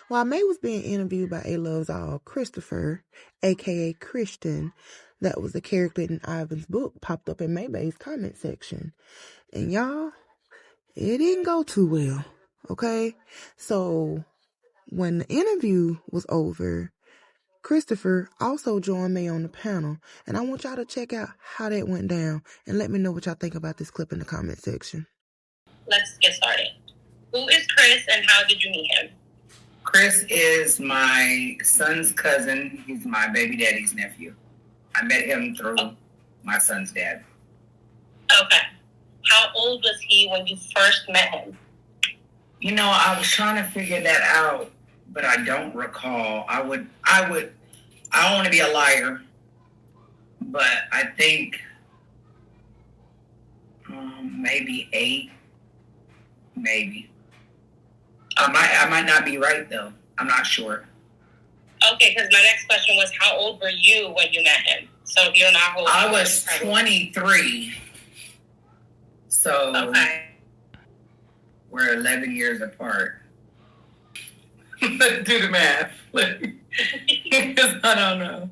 While May was being interviewed by A Love's All, Christopher, aka Christian, that was a character in Ivan's book, popped up in Maybay's comment section. And y'all, it didn't go too well, okay? So when the interview was over, Christopher also joined May on the panel, and I want y'all to check out how that went down and let me know what y'all think about this clip in the comment section. Let's get started. Who is Chris and how did you meet him? Chris is my son's cousin. He's my baby daddy's nephew. I met him through my son's dad. Okay. How old was he when you first met him? You know, I was trying to figure that out, but I don't recall. I don't want to be a liar, but I think maybe 8, maybe. I might not be right though. I'm not sure. Okay, because my next question was, how old were you when you met him? So if you're not how old, I was 23. So okay. We're 11 years apart. Let's do the math. Because I don't know.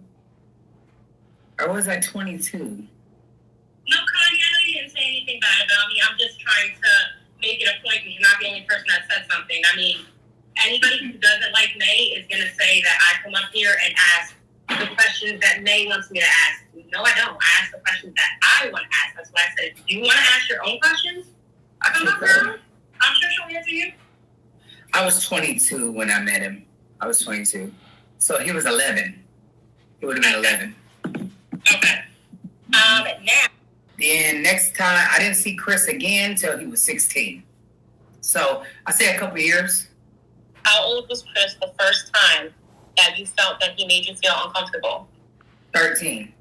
Or was I 22? No, Connie, I know you didn't say anything bad about me. I'm just trying to make it a point because you're not the only person that said something. I mean, anybody who doesn't like May is going to say that I come up here and ask the questions that May wants me to ask. No, I don't. I ask the questions that I want to ask. That's why I said, do you want to ask your own questions? Come up, girl. I'm sure she'll answer you. I was 22 when I met him. I was 22. So he was 11. He would have been 11. Okay. Now. Then next time, I didn't see Chris again until he was 16. So I say a couple of years. How old was Chris the first time that you felt that he made you feel uncomfortable? 13.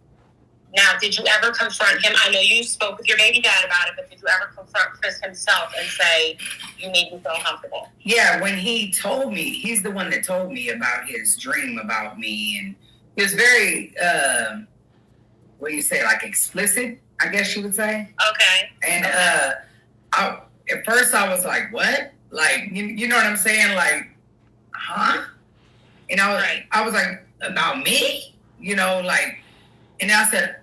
Now, did you ever confront him? I know you spoke with your baby dad about it, but did you ever confront Chris himself and say, you made me feel uncomfortable? Yeah, when he told me, he's the one that told me about his dream about me. And he was very, what do you say, like explicit, I guess you would say. Okay. And at first I was like, what? Like, you know what I'm saying? Like, huh? And I was like, about me? You know, like, and I said,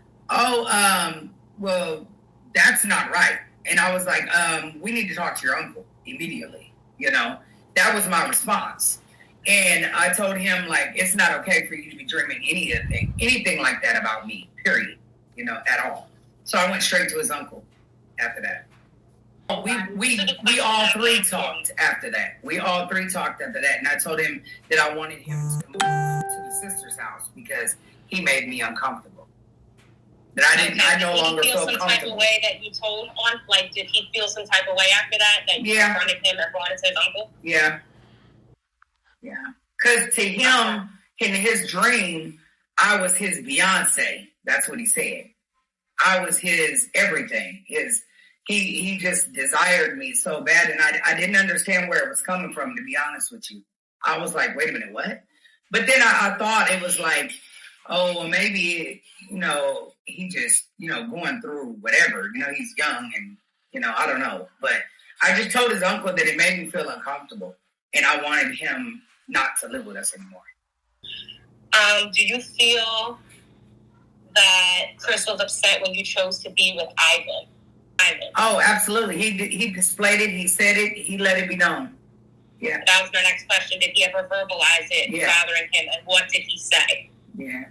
well, that's not right. And I was like, we need to talk to your uncle immediately. You know, that was my response. And I told him, like, it's not okay for you to be dreaming anything like that about me, period, you know, at all. So I went straight to his uncle after that. We all three talked after that. And I told him that I wanted him to move to the sister's house because he made me uncomfortable. That I no longer felt comfortable. Did he feel some type of way that you told on? Like, did he feel some type of way after that you confronted him and brought it to his uncle? Yeah. Yeah. Because to him, in his dream, I was his Beyonce. That's what he said. I was his everything. He just desired me so bad, and I didn't understand where it was coming from, to be honest with you. I was like, wait a minute, what? But then I thought it was like, oh, well, maybe, you know, he just, you know, going through whatever. You know, he's young and, you know, I don't know. But I just told his uncle that it made me feel uncomfortable, and I wanted him not to live with us anymore. Do you feel that Chris was upset when you chose to be with Ivan? Oh, absolutely. He displayed it. He said it. He let it be known. Yeah. That was my next question. Did he ever verbalize it, bothering him? And what did he say? Yeah.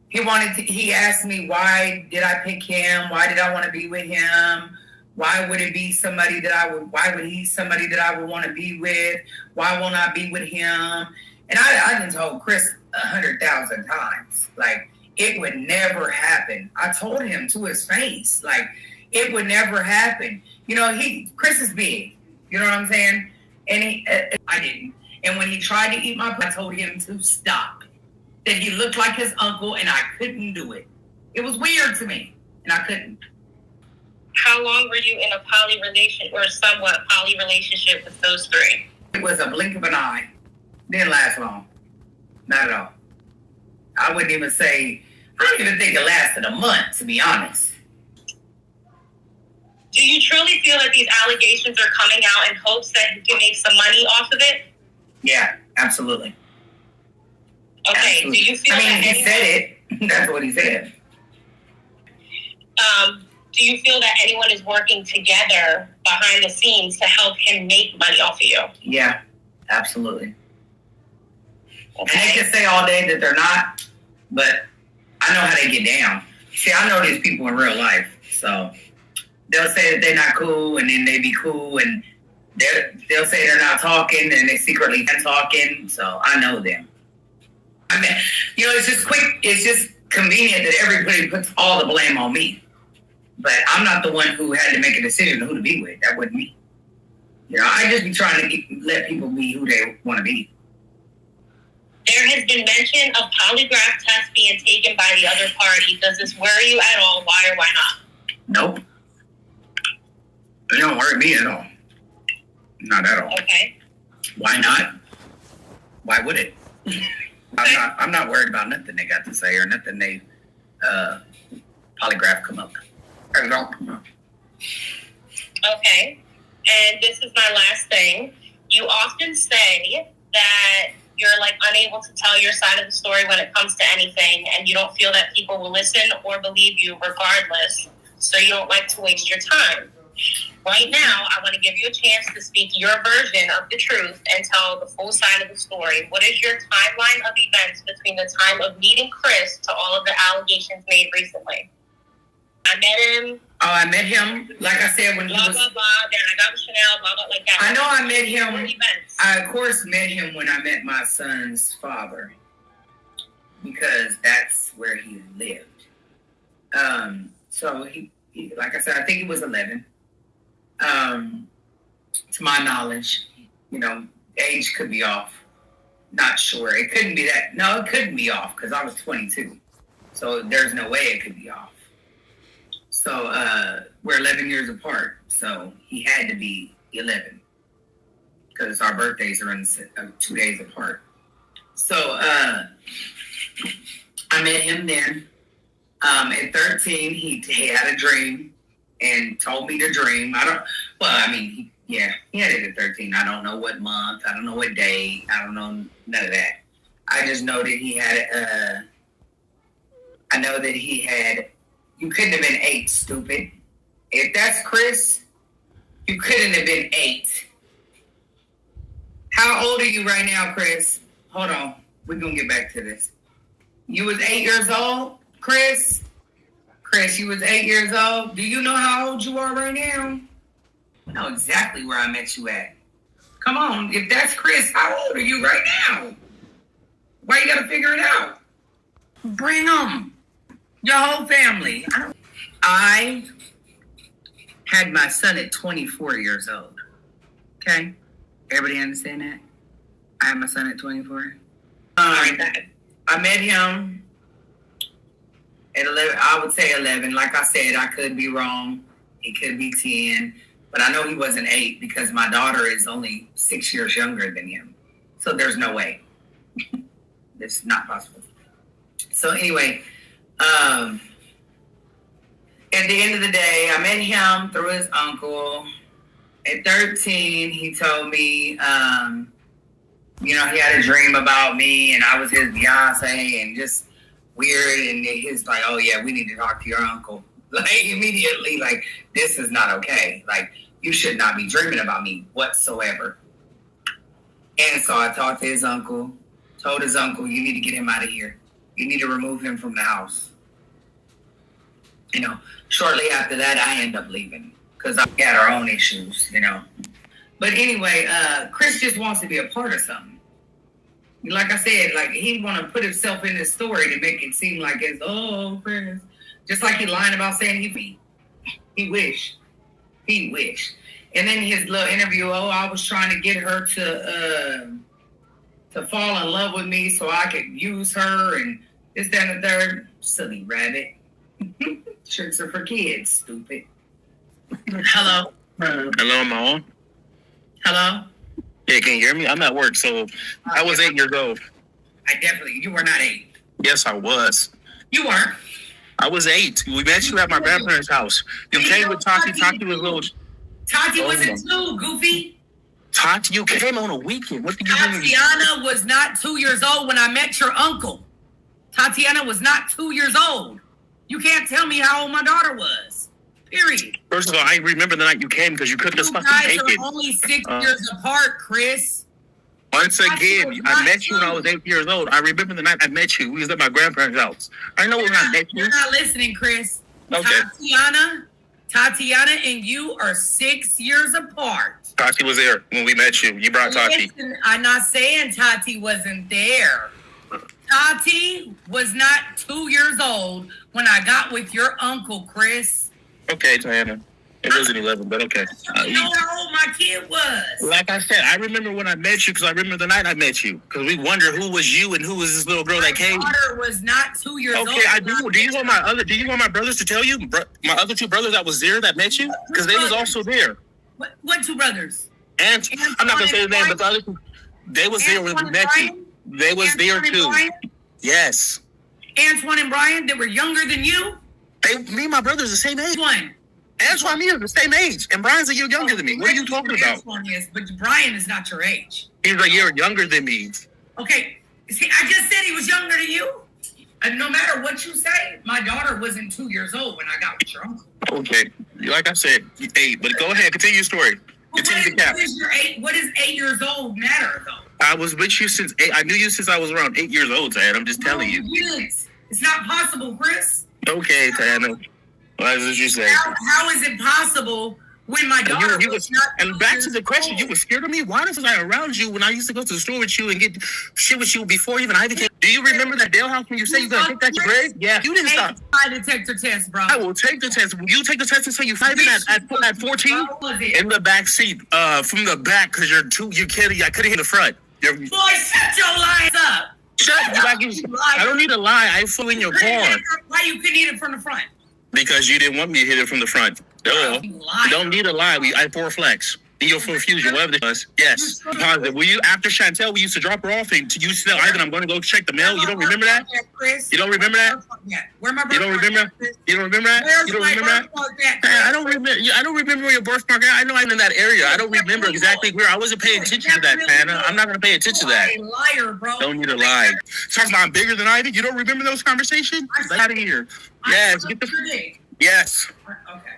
He asked me, why did I pick him? Why did I want to be with him? Why would it be somebody why would he somebody that I would want to be with? Why won't I be with him? And I done told Chris 100,000 times, like, it would never happen. I told him to his face, like, it would never happen. You know, Chris is big. You know what I'm saying? And I didn't. And when he tried to eat my pie, I told him to stop. That he looked like his uncle, and I couldn't do it. It was weird to me, and I couldn't. How long were you in a poly relationship, or somewhat poly relationship with those three? It was a blink of an eye. Didn't last long. Not at all. I wouldn't even say, I don't even think it lasted a month, to be honest. Do you truly feel that these allegations are coming out in hopes that you can make some money off of it? Yeah. Absolutely. Okay. Absolutely. Do you feel that he said it. That's what he said. Do you feel that anyone is working together behind the scenes to help him make money off of you? Yeah, absolutely. Okay. And they can say all day that they're not, but I know how they get down. See, I know these people in real life, so they'll say that they're not cool, and then they be cool, and they'll say they're not talking, and they secretly been talking. So I know them. I mean, it's just quick. It's just convenient that everybody puts all the blame on me. But I'm not the one who had to make a decision on who to be with. That wasn't me. I just be trying to let people be who they want to be. There has been mention of polygraph tests being taken by the other party. Does this worry you at all? Why or why not? Nope. It don't worry me at all. Not at all. Okay. Why not? Why would it? I'm not worried about nothing they got to say or nothing they polygraph come up. Okay. And this is my last thing. You often say that you're unable to tell your side of the story when it comes to anything, and you don't feel that people will listen or believe you regardless, so you don't like to waste your time. Right now, I want to give you a chance to speak your version of the truth and tell the full side of the story. What is your timeline of events between the time of meeting Chris to all of the allegations made recently? I met him. Oh, I met him, like I said, when he was... Blah, blah, blah. Then I got with Chanel, blah, blah, like that. I know I met him... Events. I, of course, met him when I met my son's father. Because that's where he lived. So, he like I said, I think he was 11. To my knowledge, age could be off. Not sure. It couldn't be that. No, it couldn't be off because I was 22. So there's no way it could be off. So we're 11 years apart. So he had to be 11 because our birthdays are in 2 days apart. So I met him then. At 13, he had a dream and told me to dream. He had it at 13. I don't know what month. I don't know what day. I don't know none of that. I just know that he had you couldn't have been 8, stupid. If that's Chris, you couldn't have been 8. How old are you right now, Chris? Hold on. We're going to get back to this. You was 8 years old, Chris? Chris, you was 8 years old. Do you know how old you are right now? I know exactly where I met you at. Come on. If that's Chris, how old are you right now? Why you got to figure it out? Bring them. Your whole family. I had my son at 24 years old. Okay? Everybody understand that? I had my son at 24. I met him at 11. I would say 11. Like I said, I could be wrong. He could be 10. But I know he wasn't 8 because my daughter is only 6 years younger than him. So there's no way. It's not possible. So anyway, at the end of the day, I met him through his uncle. At 13, he told me, he had a dream about me and I was his Beyonce and just weird. And he's like, oh yeah, we need to talk to your uncle. Like immediately, like, this is not okay. Like, you should not be dreaming about me whatsoever. And so I talked to his uncle, told his uncle, you need to get him out of here. You need to remove him from the house. Shortly after that, I end up leaving because I had our own issues, But anyway, Chris just wants to be a part of something. Like I said, like he want to put himself in this story to make it seem like it's, oh, Chris. Just like he lying about saying he wish. And then his little interview, I was trying to get her to fall in love with me so I could use her and this, that, and the third. Silly rabbit. Tricks are for kids, stupid. Hello? Hello, am I on? Hello? Yeah, can you hear me? I'm at work, so I was 8 years old. You were not 8. Yes, I was. You weren't. I was 8. We met you at my grandparents' house. You came with Tati. Tati was little. Tati wasn't 2, Goofy. Tati, you came on a weekend. What did you do? Tatiana was not 2 years old when I met your uncle. Tatiana was not 2 years old. You can't tell me how old my daughter was. Period. First of all, I remember the night you came because you couldn't just fucking guys take are it. only 6 years apart, Chris. Once again, I met you when I true. was 8 years old. I remember the night I met you. We was at my grandparents' house. I know when I met you. You're not listening, Chris. Okay. Tatiana and you are 6 years apart. Tati was there when we met you. You brought Tati. Listen, I'm not saying Tati wasn't there. Tati was not 2 years old when I got with your uncle, Chris. Okay, Diana. It wasn't 11, but okay. You know how old my kid was. Like I said, I remember when I met you because I remember the night I met you. Because we wondered who was you and who was this little girl that came. My daughter was not 2 years old. Okay, I do. Do you want my brothers to tell you? My other two brothers that was there that met you? Because they was also there. What two brothers? And I'm not gonna say the name, but the other two, they was there when we met you. They was there too. Yes. Antoine and Brian, they were younger than you? Me and my brother's the same age. One. Antoine and me are the same age. And Brian's a year younger than me. What are you talking about? Antoine is, but Brian is not your age. He's a year younger than me. Okay. See, I just said he was younger than you. And no matter what you say, my daughter wasn't 2 years old when I got with your uncle. Okay. Like I said, 8. But go ahead, continue your story. Continue the cap. What does 8 years old matter, though? I was with you since 8. I knew you since I was around 8 years old, Tad. I'm just telling you. It's not possible, Chris. Okay, Tana. What did you say? How is it possible when my daughter was not? And back to the question, you were scared of me? Why was I around you when I used to go to the store with you and get shit with you before even I became? Do you remember that Dale house when you said you gonna take that to grade? Yeah, you didn't stop. Lie detector test, bro. I will take the test. Will you take the test and say you five in at 14? In the back seat, from the back, because you're kidding. I couldn't hit the front. Boy, shut your lies up. Shut you. I don't need to lie. I flew in your car. Why you couldn't hit it from the front? Because you didn't want me to hit it from the front. Duh. You don't need to lie. I 4Flex. Your fusion, whatever it was. Yes. Positive. Were you after Chantel? We used to drop her off and you said, Ivan, I'm going to go check the mail. You don't remember that? You don't remember that? Where my You don't remember? You don't remember that? You don't remember that? I don't remember. I don't remember where your birthmark is. I know I'm in that area. I don't remember exactly where. I wasn't paying attention to that, Tana. I'm not going to pay attention to that. Liar, bro. Don't need to lie. Talking about I'm bigger than Ivy. You don't remember those conversations? Get out of here. Yes. Yes. Okay.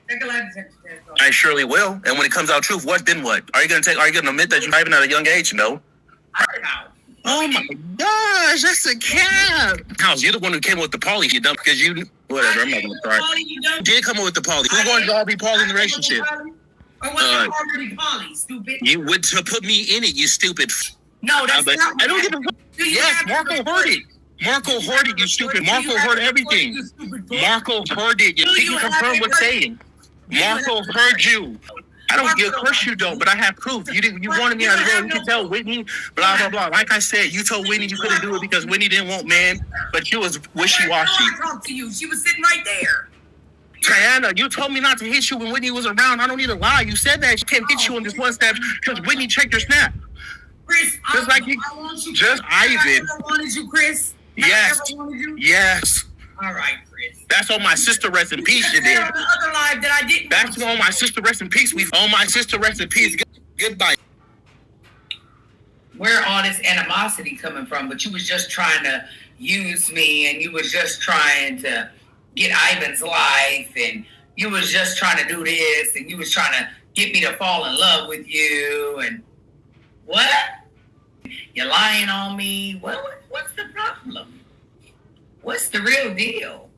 Take a lie detector test. I surely will. And when it comes out truth, what then what? Are you gonna admit that you're driving at a young age? No. Oh my gosh, that's a cap. House, you're the one who came up with the poly, you dumb, because you whatever, I'm not gonna start. You did come up with the poly. Who's going to all be poly in the relationship? Or was it already poly, stupid? You would to put me in it, you stupid. No, that's not. I don't give a fuck. Yes, Marco heard it. Marco heard it, you stupid. Marco heard everything. Marco heard it. You can confirm what's saying. Marco heard you. I don't give. Of course you don't, but I have proof. You didn't. You wanted me on the road. You can tell Whitney. Blah blah blah. Like I said, you told Whitney you couldn't do it because Whitney didn't want man, but you was wishy washy. I talked to you. She was sitting right there. Diana, you told me not to hit you when Whitney was around. I don't need to lie. You said that she can't hit you on this one step because Whitney checked your snap. Chris, just like you, just Ivan. I never wanted you, Chris. Yes. Yes. All right, Chris. That's on my sister rest in peace. You did. The other live that I didn't. That's on my sister rest in peace. We on my sister rest in peace. Goodbye. Where all this animosity coming from? But you was just trying to use me, and you was just trying to get Ivan's life, and you was just trying to do this, and you was trying to get me to fall in love with you, and what? You're lying on me. What's the problem? What's the real deal?